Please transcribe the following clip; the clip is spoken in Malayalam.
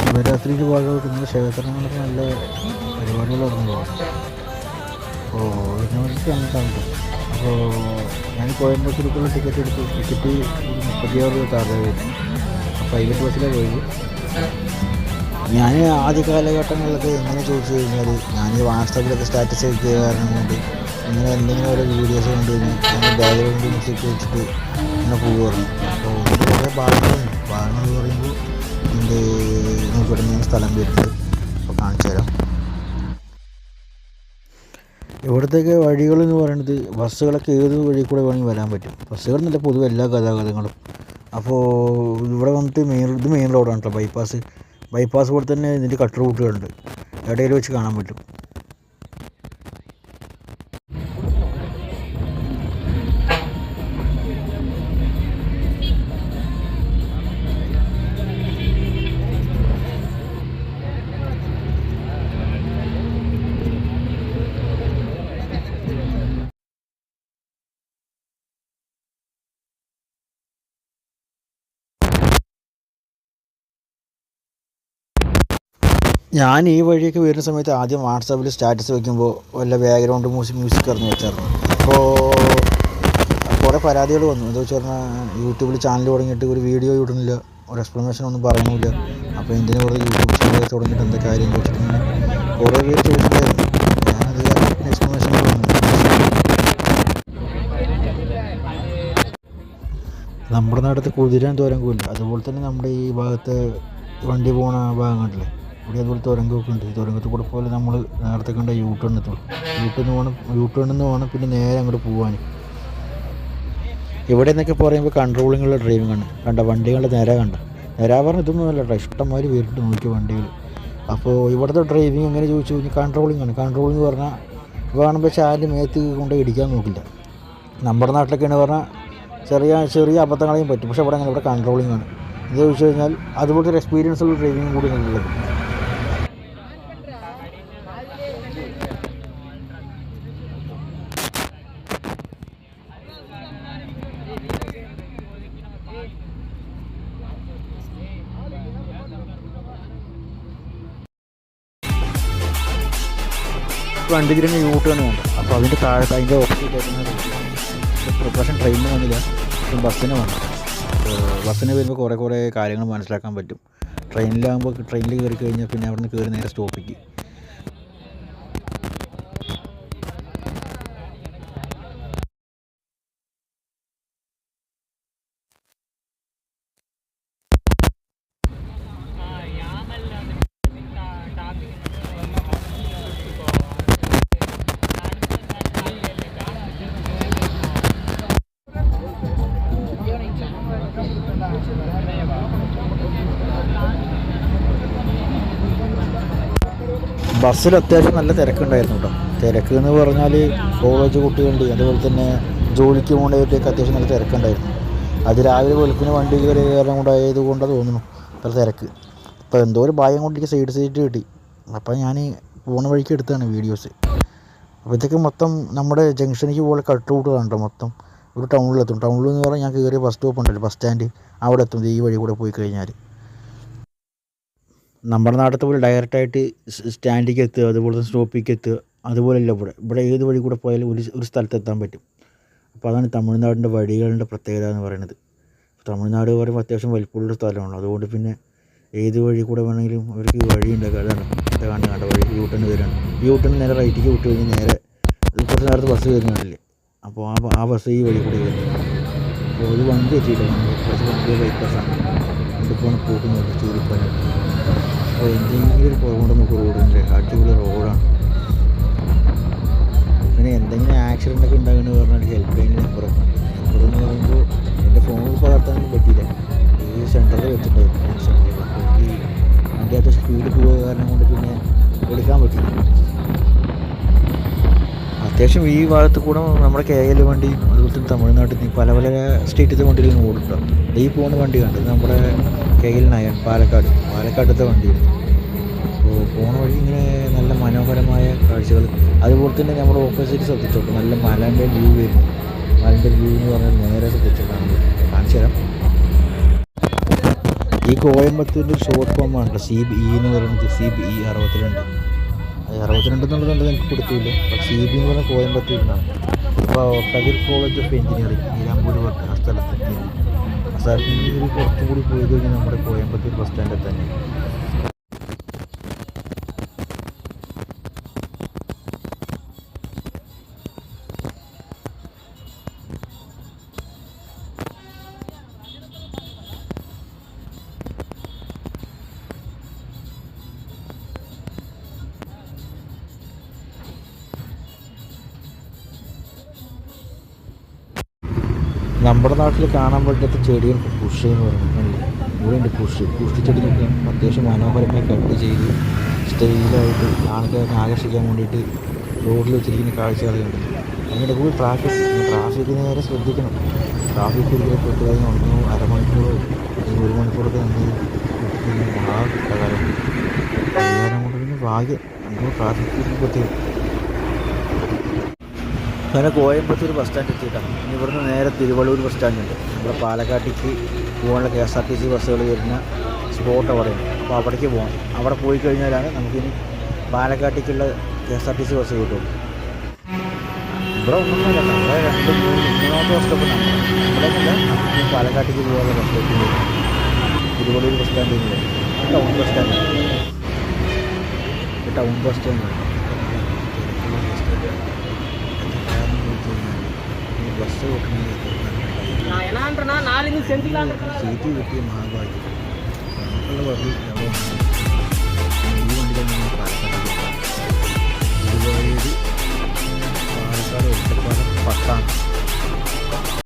ശിവരാത്രിക്ക് ഭാഗമായിട്ട് ഇന്ന് ക്ഷേത്രങ്ങളൊക്കെ നല്ല പരിപാടികൾ നടന്നു പോകും. അപ്പോൾ ഇതിനെ വേണ്ടിയിട്ട് അങ്ങോട്ടാണ്. അപ്പോൾ ഞാൻ കോയമ്പത്തൂർക്കുള്ള ടിക്കറ്റ് എടുത്തു. ടിക്കറ്റ് ഒരു 36 പ്രൈവറ്റ് ബസ്സിലാണ് പോയത്. ഞാൻ ആദ്യ കാലഘട്ടങ്ങളിലൊക്കെ എങ്ങനെ ചോദിച്ചു കഴിഞ്ഞാൽ ഞാൻ ഈ വാട്സാപ്പിലൊക്കെ സ്റ്റാറ്റസ് വയ്ക്കുക കാരണം കൊണ്ട് ഇങ്ങനെ എന്തെങ്കിലും ഓരോ വീഡിയോസ് കണ്ടു കഴിഞ്ഞാൽ ഞാൻ ബാക്ക്ഗ്രൗണ്ട് മ്യൂസിക് വെച്ചിട്ട് ഇങ്ങനെ പോകുമായിരുന്നു. അപ്പോൾ ഇതിൻ്റെ കുറേ ഭാഗങ്ങളുണ്ട്. ഭാഗങ്ങൾ എന്ന് പറയുമ്പോൾ ഇതിൻ്റെ നോക്കിയിടുന്ന സ്ഥലം വരുന്നത് അപ്പോൾ കാണിച്ചു തരാം. ഇവിടത്തേക്ക് വഴികൾ എന്ന് പറയുന്നത് ബസ്സുകളൊക്കെ ഏത് വഴി കൂടെ വേണമെങ്കിൽ വരാൻ പറ്റും. ബസ്സുകൾ നല്ല പൊതുവെ എല്ലാ ഗതാഗതങ്ങളും. അപ്പോൾ ഇവിടെ വന്നിട്ട് മെയിൻ റോഡാണ് കേട്ടോ. ബൈപ്പാസ് പോലെ തന്നെ ഇതിൻ്റെ കട്ട് റൂട്ടുകളുണ്ട്. ഇടയിൽ വെച്ച് കാണാൻ പറ്റും. ഞാൻ ഈ വഴിയൊക്കെ വരുന്ന സമയത്ത് ആദ്യം വാട്സാപ്പിൽ സ്റ്റാറ്റസ് വയ്ക്കുമ്പോൾ വല്ല ബാക്ക്ഗ്രൗണ്ട് മ്യൂസിക് അറിഞ്ഞ് വെച്ചായിരുന്നു. അപ്പോൾ കുറേ പരാതികൾ വന്നു. എന്താ വെച്ച് പറഞ്ഞാൽ യൂട്യൂബിൽ ചാനൽ തുടങ്ങിയിട്ട് ഒരു വീഡിയോ ഇടുന്നില്ല, ഒരു എക്സ്പ്ലനേഷൻ ഒന്നും പറയുന്നില്ല. അപ്പോൾ എന്തിനു കുറേ യൂട്യൂബ് ചാനൽ തുടങ്ങിയിട്ട് എന്താ കാര്യം വെച്ചിട്ടുണ്ടെങ്കിൽ കുറേ പേര് ചോദിച്ചിട്ടായിരുന്നു. ഞാനത് എക്സ്പ്ലനേഷൻ പറഞ്ഞു. നമ്മുടെ നാട്ടിലത്തെ കുതിരാൻ തുരങ്കമില്ല, അതുപോലെ തന്നെ നമ്മുടെ ഈ ഭാഗത്ത് വണ്ടി പോണ ഭാഗം കണ്ടില്ലേ, ഇവിടെ അതുപോലെ തുരങ്കമൊക്കെ ഉണ്ട്. തുരങ്കത്തിൽ കൂടെ പോലെ നമ്മൾ നേരത്തെ കണ്ട യൂട്ടേണിൽ നിന്ന് വേണം പിന്നെ നേരെ അങ്ങോട്ട് പോകാൻ. ഇവിടെ എന്നൊക്കെ പറയുമ്പോൾ കൺട്രോളിങ്ങുള്ള ഡ്രൈവിംഗ് ആണ്. കണ്ട വണ്ടികളുടെ നേരെ പറഞ്ഞാൽ ഇതൊന്നും അല്ല കേട്ടോ, ഇഷ്ടംമാതിരി പേരിട്ട് നോക്കിയ വണ്ടികൾ. അപ്പോൾ ഇവിടുത്തെ ഡ്രൈവിംഗ് എങ്ങനെ ചോദിച്ചു കഴിഞ്ഞാൽ കൺട്രോളിംഗ് ആണ്. കൺട്രോളിങ് പറഞ്ഞാൽ വേണമെങ്കിൽ ചാല് മേത്ത് കൊണ്ട് ഇടിക്കാൻ നോക്കില്ല. നമ്മുടെ നാട്ടിലൊക്കെയാണ് പറഞ്ഞാൽ ചെറിയ അബദ്ധങ്ങളെയും പറ്റും. പക്ഷേ ഇവിടെ കൺട്രോളിംഗ് ആണ്. ഇത് ചോദിച്ചു കഴിഞ്ഞാൽ അതുപോലത്തെ ഒരു എക്സ്പീരിയൻസ് ഉള്ള ഡ്രൈവിംഗ് കൂടി ഉള്ളത്. വണ്ടി തിരിഞ്ഞ് യൂട്ടേൺ ഉണ്ട്. അപ്പോൾ അതിൻ്റെ താഴത്ത് അതിൻ്റെ ഓപ്പോസിറ്റ് ആയിട്ട് പ്രിപ്പറേഷൻ ട്രെയിനിന് വന്നില്ല, ബസ്സിന് വന്നു. അപ്പോൾ ബസ്സിന് വരുമ്പോൾ കുറേ കാര്യങ്ങൾ മനസ്സിലാക്കാൻ പറ്റും. ട്രെയിനിൽ കയറി കഴിഞ്ഞാൽ പിന്നെ അവിടെ നിന്ന് കയറി നേരെ സ്റ്റോപ്പിക്ക്. ബസ്സിൽ അത്യാവശ്യം നല്ല തിരക്കുണ്ടായിരുന്നു കേട്ടോ. തിരക്ക് എന്ന് പറഞ്ഞാൽ കോളേജ് കുട്ടികളുണ്ട്, അതുപോലെ തന്നെ ജോലിക്ക് പോകേണ്ടവരുടെയൊക്കെ അത്യാവശ്യം നല്ല തിരക്കുണ്ടായിരുന്നു. അത് രാവിലെ വെളുപ്പിന് വണ്ടി കയറാൻ കൊണ്ടായത് കൊണ്ടാണ് തോന്നുന്നു അത്ര തിരക്ക്. അപ്പോൾ എന്തോ ഒരു ഭാഗ്യം കൊണ്ട് എനിക്ക് സൈഡ് സീറ്റ് കിട്ടി. അപ്പോൾ ഞാൻ പോണ വഴിക്ക് എടുത്താണ് വീഡിയോസ്. അപ്പോൾ ഇതൊക്കെ മൊത്തം നമ്മുടെ ജംഗ്ഷനിലേക്ക് പോലെ കട്ട് റൂട്ടുകളാണ് കേട്ടോ. മൊത്തം ഒരു ടൗണിലെത്തും. ടൗണിൽ എന്ന് പറഞ്ഞാൽ ഞാൻ കയറിയ ബസ് സ്റ്റോപ്പ് ഉണ്ടല്ലോ, ബസ് സ്റ്റാൻഡ്, അവിടെ എത്തും ഈ വഴി കൂടെ പോയി കഴിഞ്ഞാൽ. നമ്മുടെ നാട്ടിലത്തെ പോലെ ഡയറക്റ്റായിട്ട് സ്റ്റാൻഡിലേക്ക് എത്തുക, അതുപോലെ തന്നെ സ്റ്റോപ്പിലേക്ക് എത്തുക, അതുപോലെയല്ല ഇവിടെ ഏത് വഴി കൂടെ പോയാലും ഒരു സ്ഥലത്തെത്താൻ പറ്റും. അപ്പോൾ അതാണ് തമിഴ്നാടിൻ്റെ വഴികളുടെ പ്രത്യേകത എന്ന് പറയുന്നത്. തമിഴ്നാട് പറയുമ്പോൾ അത്യാവശ്യം വലിപ്പമുള്ള സ്ഥലമാണ്. അതുകൊണ്ട് പിന്നെ ഏത് വഴി കൂടെ വേണമെങ്കിലും അവർക്ക് വഴി ഉണ്ടാക്കുക. അതാണ് കണ്ട വഴി യൂട്ടേൺ വരികയാണ്. യൂട്ടേൺ നേരെ റൈറ്റിലേക്ക് വിട്ട് കഴിഞ്ഞാൽ നേരെ കുറച്ച് നേരത്തെ ബസ് വരുന്നില്ലേ, അപ്പോൾ ആ ബസ് ഈ വഴി കൂടി വരുന്നത്. അപ്പോൾ ഒരു വണ്ടി എത്തിയില്ല, വണ്ടി ബൈപ്പാസാണ്, വണ്ടിപ്പോണ് പോകുന്നത് ചൂരിപ്പണി. അപ്പോൾ എന്തെങ്കിലും ഒരു കുറവുണ്ട് നമുക്ക് റോഡിൻ്റെ, അടിപൊളി റോഡാണ്. പിന്നെ എന്തെങ്കിലും ആക്സിഡൻ്റ് ഒക്കെ ഉണ്ടാകുമെന്ന് പറഞ്ഞാൽ ഹെൽപ്പ് ലൈനിൽ നമ്പറൊക്കെ ഉണ്ട്. നമ്പറെന്ന് പറയുമ്പോൾ എൻ്റെ ഫോണിൽ പകർത്താനൊന്നും പറ്റിയില്ല, ഈ സെൻറ്ററിൽ വെച്ചിട്ടായിരുന്നു. അപ്പോൾ എനിക്ക് വണ്ടി അത്യാവശ്യം സ്പീഡ് പോയ കാരണം കൊണ്ട് പിന്നെ എടുക്കാൻ പറ്റില്ല. അത്യാവശ്യം ഈ ഭാഗത്ത് കൂടെ നമ്മുടെ KL വണ്ടി, അതുപോലെ തന്നെ തമിഴ്നാട്ടിൽ നിന്ന് പല സ്റ്റേറ്റിലത്തെ വണ്ടിയിലും ഓടിട്ടോ. ഈ പോകുന്ന വണ്ടി കണ്ടത് നമ്മുടെ KL9 പാലക്കാട്ടത്തെ വണ്ടിയാണ്. അപ്പോൾ പോണ വഴി ഇങ്ങനെ നല്ല മനോഹരമായ കാഴ്ചകൾ, അതുപോലെ തന്നെ നമ്മുടെ ഓപ്പോസിറ്റ് ശ്രദ്ധിച്ചോക്കും നല്ല മലേൻ്റെ വ്യൂ വരും. മലേൻ്റെ വ്യൂ എന്ന് പറഞ്ഞാൽ നേരെ ശ്രദ്ധിച്ചു കാണിച്ചു തരാം. ഈ കോയമ്പത്തൂരിൻ്റെ ഒരു ഷോർട്ട് ഫോമാണ് CBE എന്ന് പറയുന്നത്. CBE 62. അത് 62 എന്നുള്ളത് എനിക്ക് കൊടുത്തില്ല. അപ്പോൾ CBE എന്ന് പറഞ്ഞാൽ കോയമ്പത്തൂരിനാണ്. അപ്പോൾ കതിർ കോളേജ് ഓഫ് എഞ്ചിനീയറിംഗ് നീലാമ്പൂർ ആ സ്ഥലത്ത് കുറച്ചും കൂടി പോയി കഴിഞ്ഞാൽ നമ്മുടെ കോയമ്പത്തൂർ ബസ് സ്റ്റാൻഡിൽ തന്നെ. നമ്മുടെ നാട്ടിൽ കാണാൻ പറ്റാത്ത ചെടികൾ പുഷ് എന്ന് പറയുന്നത് ഇവിടെ ഉണ്ട്. പുഷ് ചെടി നോക്കാം. അത്യാവശ്യം മനോഹരമായി കട്ട് ചെയ്ത് സ്റ്റൈലായിട്ട് ആൾക്കാരെ ആകർഷിക്കാൻ വേണ്ടിയിട്ട് റോഡിൽ വെച്ചിരിക്കുന്ന കാഴ്ചകളുണ്ട്. അതിൻ്റെ കൂടി ട്രാഫിക് നേരെ ശ്രദ്ധിക്കണം. ട്രാഫിക് ഒരിക്കലും പെട്ട് കഴിഞ്ഞാൽ അരമണിക്കൂറോ അല്ലെങ്കിൽ 1 മണിക്കൂറൊക്കെ നമ്മൾ മഹാകാലം കൊണ്ട് പിന്നെ ഭാഗ്യം എന്തോ ട്രാഫിക് പ്രത്യേകം. അങ്ങനെ കോയമ്പത്തൂർ ബസ് സ്റ്റാൻഡ് എത്തിയിട്ടാണ്. ഇനി ഇവിടുന്ന് നേരെ തിരുവള്ളൂർ ബസ് സ്റ്റാൻഡുണ്ട്. നമ്മുടെ പാലക്കാട്ടേക്ക് പോകാനുള്ള KSRTC ബസ്സുകൾ വരുന്ന സ്പോട്ട് അവിടെയാണ്. അപ്പോൾ അവിടേക്ക് പോകണം. അവിടെ പോയി കഴിഞ്ഞാലാണ് നമുക്കിനി പാലക്കാട്ടേക്കുള്ള KSRTC ബസ് കിട്ടും. ഇവിടെ ഒന്നുമില്ല, നമ്മുടെ 2-3 ബസ് സ്റ്റോപ്പിനാണ്. ഇവിടെ നിന്നല്ല പാലക്കാട്ടേക്ക് പോകാനുള്ള ബസ് സ്റ്റോപ്പിൽ തിരുവള്ളൂർ ബസ് സ്റ്റാൻഡിൽ നിന്ന് ടൗൺ ബസ് സ്റ്റാൻഡ് ബസ് കിട്ടണമെങ്കിൽ സീറ്റ് കിട്ടിയ മഹാഭാഗ്യം.